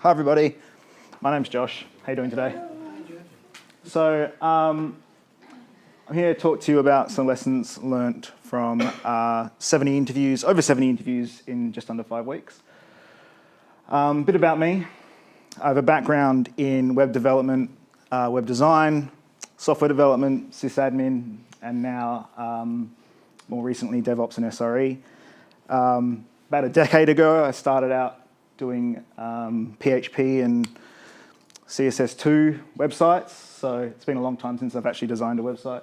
Hi everybody, my name's Josh. How you doing today? So I'm here to talk to you about some lessons learnt from over 70 interviews in just under 5 weeks. A bit about me. I have a background in web development, web design, software development, sysadmin, and now more recently DevOps and SRE. About a decade ago, I started out doing PHP and CSS2 websites, so it's been a long time since I've actually designed a website.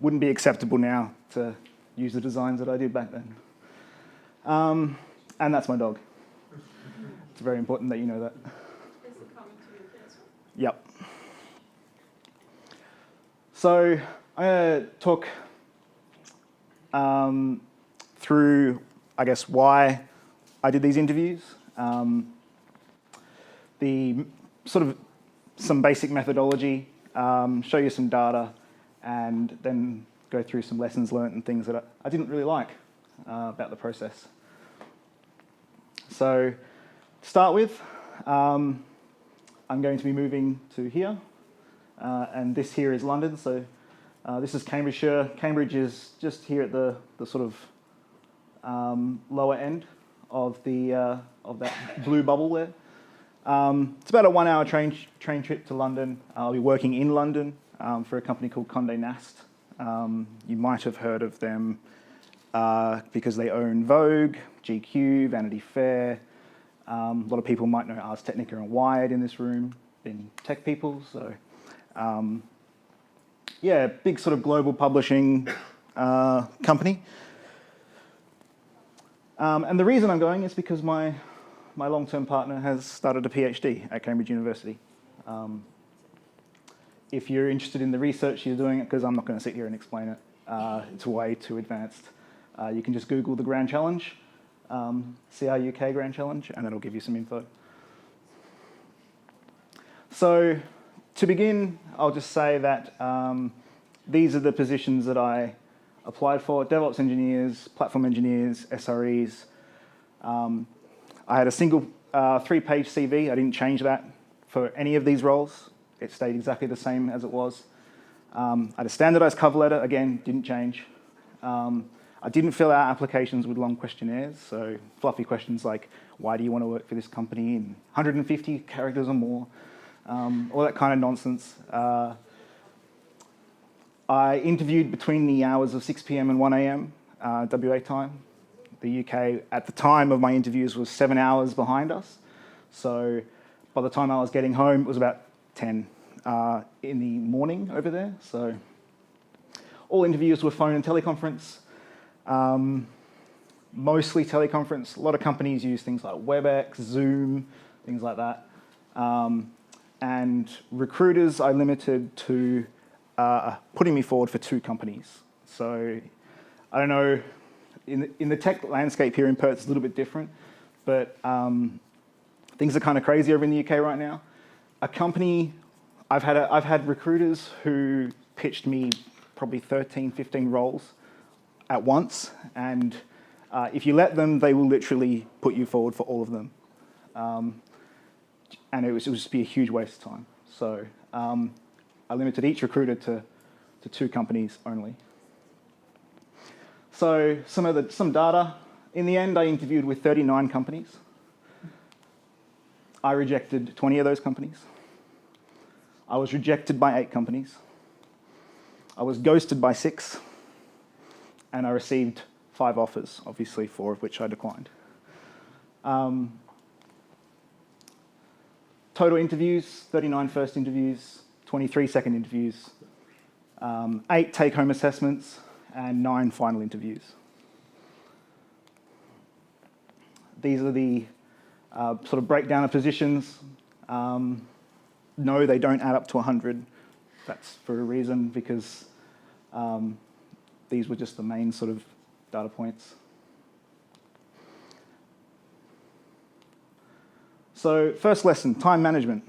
Wouldn't be acceptable now to use the designs that I did back then. And that's my dog. It's very important that you know that. Is it coming to you as well? Yep. So I'm going to talk through, I guess, why I did these interviews, the sort of some basic methodology, show you some data, and then go through some lessons learned and things that I didn't really like about the process. So to start with, I'm going to be moving to here, and this here is London. So this is Cambridgeshire. Cambridge is just here at the sort of lower end of that blue bubble there. It's about a 1-hour train trip to London. I'll be working in London for a company called Condé Nast. You might have heard of them because they own Vogue, GQ, Vanity Fair. A lot of people might know Ars Technica and Wired in this room, being tech people. So yeah, big sort of global publishing company. And the reason I'm going is because my long-term partner has started a PhD at Cambridge University. If you're interested in the research she's doing, because I'm not going to sit here and explain it, it's way too advanced. You can just Google the Grand Challenge, CRUK Grand Challenge, and it'll give you some info. So to begin, I'll just say that these are the positions that I applied for: DevOps engineers, platform engineers, SREs. I had a single 3-page CV. I didn't change that for any of these roles. It stayed exactly the same as it was. I had a standardized cover letter. Again, didn't change. I didn't fill out applications with long questionnaires, so fluffy questions like, why do you want to work for this company, in 150 characters or more, all that kind of nonsense. I interviewed between the hours of 6 p.m. and 1 a.m. WA time. The UK, at the time of my interviews, was 7 hours behind us. So by the time I was getting home, it was about 10 in the morning over there. So all interviews were phone and teleconference, mostly teleconference. A lot of companies use things like WebEx, Zoom, things like that. And recruiters I limited to putting me forward for 2 companies. So I don't know, in the tech landscape here in Perth, it's a little bit different, but things are kind of crazy over in the UK right now. A company, I've had recruiters who pitched me probably 13, 15 roles at once, and if you let them, they will literally put you forward for all of them. And it would just be a huge waste of time. So I limited each recruiter to 2 companies only. So some data. In the end, I interviewed with 39 companies. I rejected 20 of those companies. I was rejected by 8 companies. I was ghosted by 6. And I received 5 offers, obviously 4 of which I declined. Total interviews, 39 first interviews, 23 second interviews, 8 take-home assessments, and 9 final interviews. These are the sort of breakdown of positions. No, they don't add up to 100. That's for a reason, because these were just the main sort of data points. So first lesson, time management.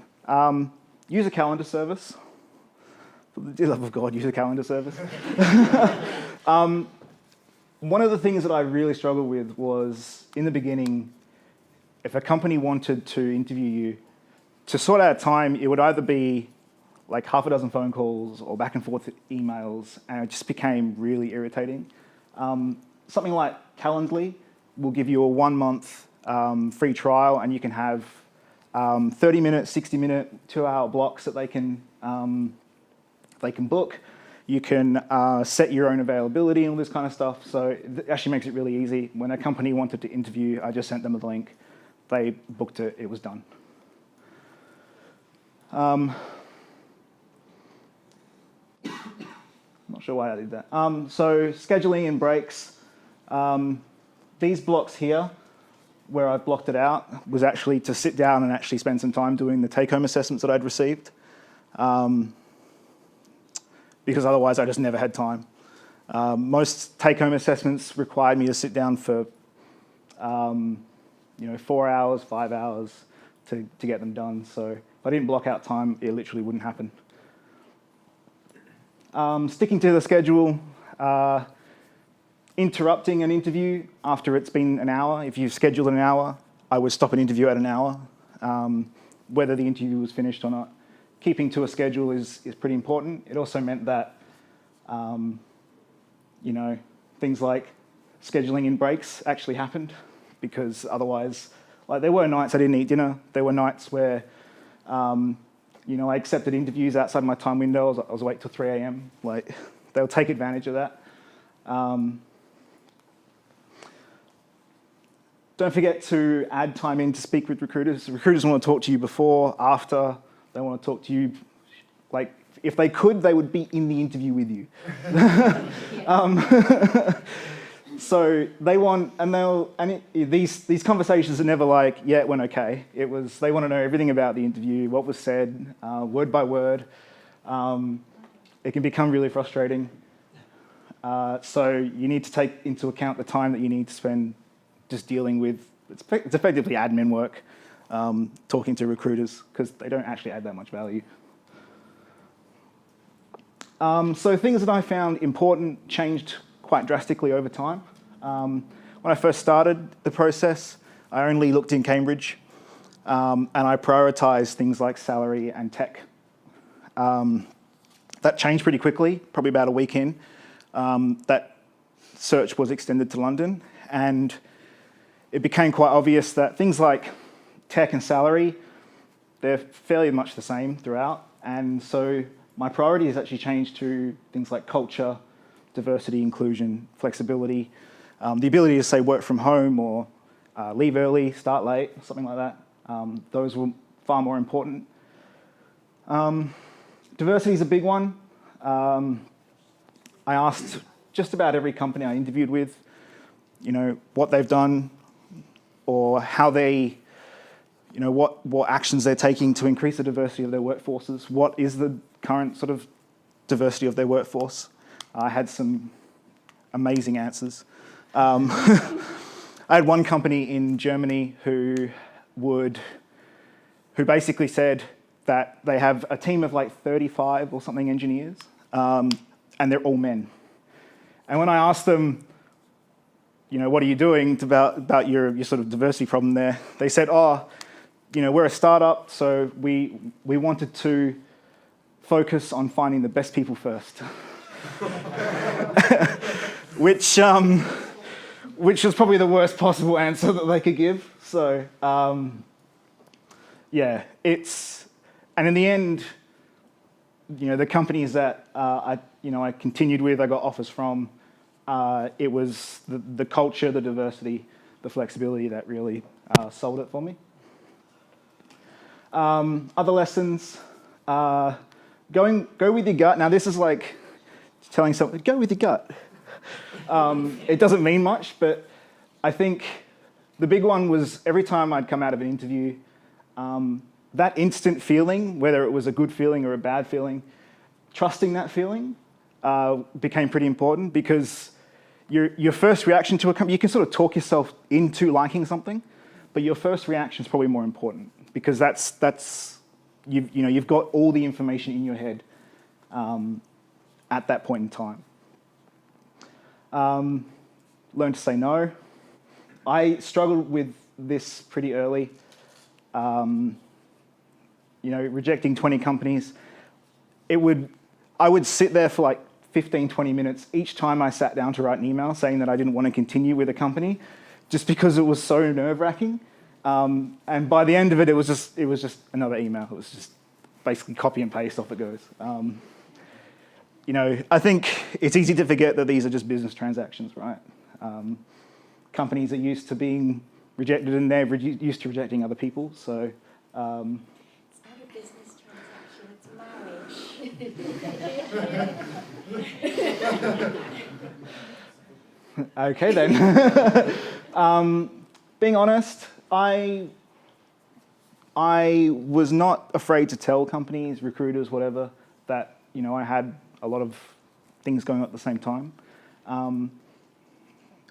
Use a calendar service. For the dear love of God, use a calendar service. one of the things that I really struggled with was, in the beginning, if a company wanted to interview you, to sort out time, it would either be like half a dozen phone calls or back and forth emails, and it just became really irritating. Something like Calendly will give you a 1 month free trial, and you can have 30-minute, 60-minute, 2-hour blocks that they can book. You can set your own availability and all this kind of stuff. So it actually makes it really easy. When a company wanted to interview, I just sent them the link. They booked it. It was done. Not sure why I did that. So scheduling and breaks. These blocks here, where I blocked it out, was actually to sit down and actually spend some time doing the take-home assessments that I'd received. Because otherwise I just never had time. Most take-home assessments required me to sit down for 4 hours, 5 hours to get them done. So if I didn't block out time, it literally wouldn't happen. Sticking to the schedule, interrupting an interview after it's been an hour. If you've scheduled an hour, I would stop an interview at an hour, whether the interview was finished or not. Keeping to a schedule is pretty important. It also meant that, things like scheduling in breaks actually happened, because otherwise, like, there were nights I didn't eat dinner. There were nights where, I accepted interviews outside my time window. I was awake till 3 a.m. Like, they'll take advantage of that. Don't forget to add time in to speak with recruiters. Recruiters want to talk to you before, after. They want to talk to you. Like, if they could, they would be in the interview with you. So they want, these conversations are never like, yeah, it went okay. It was, they want to know everything about the interview, what was said, word by word. It can become really frustrating. So you need to take into account the time that you need to spend just dealing with, it's effectively admin work, talking to recruiters, because they don't actually add that much value. So things that I found important changed quite drastically over time. When I first started the process, I only looked in Cambridge, and I prioritised things like salary and tech. That changed pretty quickly, probably about a week in. That search was extended to London, and it became quite obvious that things like tech and salary, they're fairly much the same throughout. And so my priorities actually changed to things like culture, diversity, inclusion, flexibility, the ability to say work from home or leave early, start late, something like that. Those were far more important. Diversity is a big one. I asked just about every company I interviewed with, what they've done or how they, what actions they're taking to increase the diversity of their workforces. What is the current sort of diversity of their workforce? I had some amazing answers. I had one company in Germany who basically said that they have a team of like 35 or something engineers, and they're all men. And when I asked them, what are you doing about your sort of diversity problem there? They said, we're a startup, so we wanted to focus on finding the best people first. Which was probably the worst possible answer that they could give. So, and in the end, the companies that I continued with, I got offers from, it was the culture, the diversity, the flexibility that really sold it for me. Other lessons, go with your gut. Now this is like telling someone, go with your gut. It doesn't mean much, but I think the big one was every time I'd come out of an interview, that instant feeling, whether it was a good feeling or a bad feeling, trusting that feeling became pretty important, because your first reaction to a company, you can sort of talk yourself into liking something, but your first reaction is probably more important, because that's you've got all the information in your head at that point in time. learn to say no. I struggled with this pretty early. Rejecting 20 companies. I would sit there for like 15, 20 minutes each time I sat down to write an email saying that I didn't want to continue with a company, just because it was so nerve-wracking. And by the end of it, it was just another email. It was just basically copy and paste, off it goes. I think it's easy to forget that these are just business transactions, right? Companies are used to being rejected, and they're used to rejecting other people. So It's not a business transaction, it's marriage. okay then. Being honest, I was not afraid to tell companies, recruiters, whatever, that I had a lot of things going on at the same time.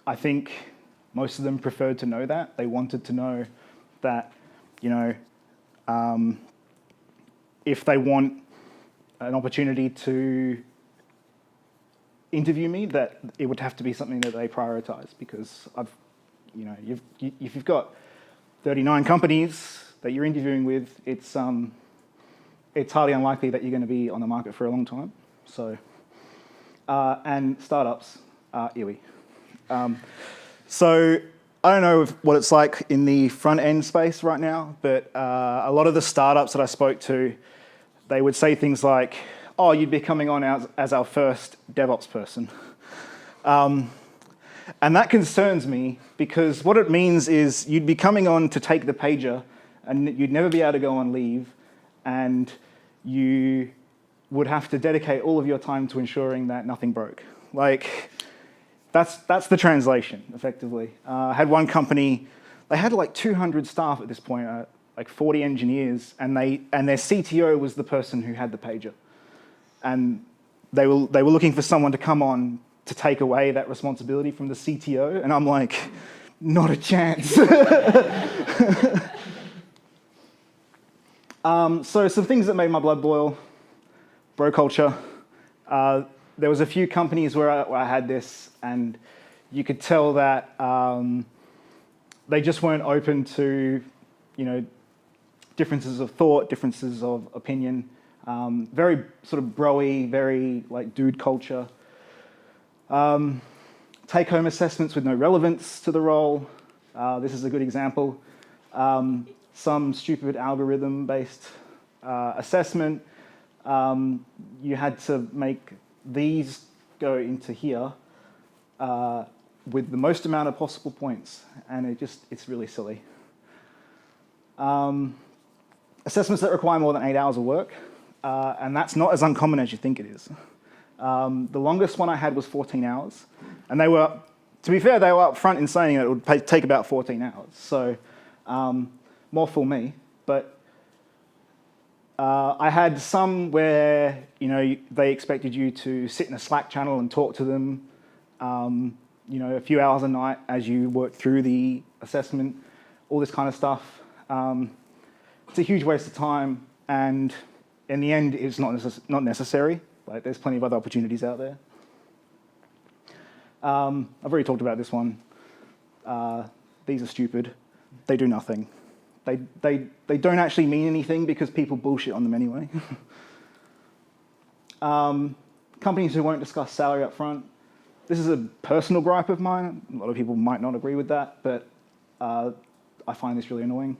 I think most of them preferred to know that. They wanted to know that, if they want an opportunity to interview me, that it would have to be something that they prioritize, because if you've got 39 companies that you're interviewing with, it's highly unlikely that you're going to be on the market for a long time. So, and startups are iwi. So I don't know what it's like in the front end space right now, but a lot of the startups that I spoke to, they would say things like, "Oh, you'd be coming on as our first DevOps person." And that concerns me, because what it means is you'd be coming on to take the pager, and you'd never be able to go on leave, and you would have to dedicate all of your time to ensuring that nothing broke. Like, that's the translation, effectively. I had one company, they had like 200 staff at this point, like 40 engineers, and their CTO was the person who had the pager. And they were looking for someone to come on to take away that responsibility from the CTO, and I'm like, not a chance. So some things that made my blood boil: bro culture. There was a few companies where I had this, and you could tell that they just weren't open to, differences of thought, differences of opinion. Very sort of bro-y, very like dude culture. Take-home assessments with no relevance to the role. This is a good example. Some stupid algorithm-based assessment. You had to make these go into here with the most amount of possible points, and it's really silly. Assessments that require more than 8 hours of work, and that's not as uncommon as you think it is. The longest one I had was 14 hours, and they were, to be fair, they were up front in saying that it would take about 14 hours, so more for me. But I had some where they expected you to sit in a Slack channel and talk to them, a few hours a night as you work through the assessment, all this kind of stuff. It's a huge waste of time, and in the end, it's not necessary. Like, there's plenty of other opportunities out there. I've already talked about this one. These are stupid. They do nothing. They don't actually mean anything, because people bullshit on them anyway. Companies who won't discuss salary up front. This is a personal gripe of mine. A lot of people might not agree with that, but I find this really annoying.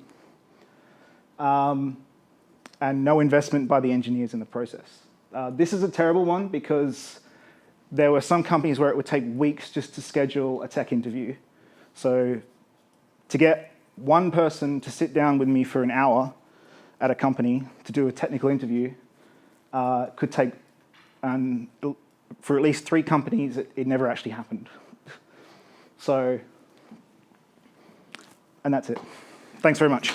And no investment by the engineers in the process. This is a terrible one, because there were some companies where it would take weeks just to schedule a tech interview. So to get one person to sit down with me for an hour at a company to do a technical interview could take, for at least 3 companies, it never actually happened. So, and that's it. Thanks very much.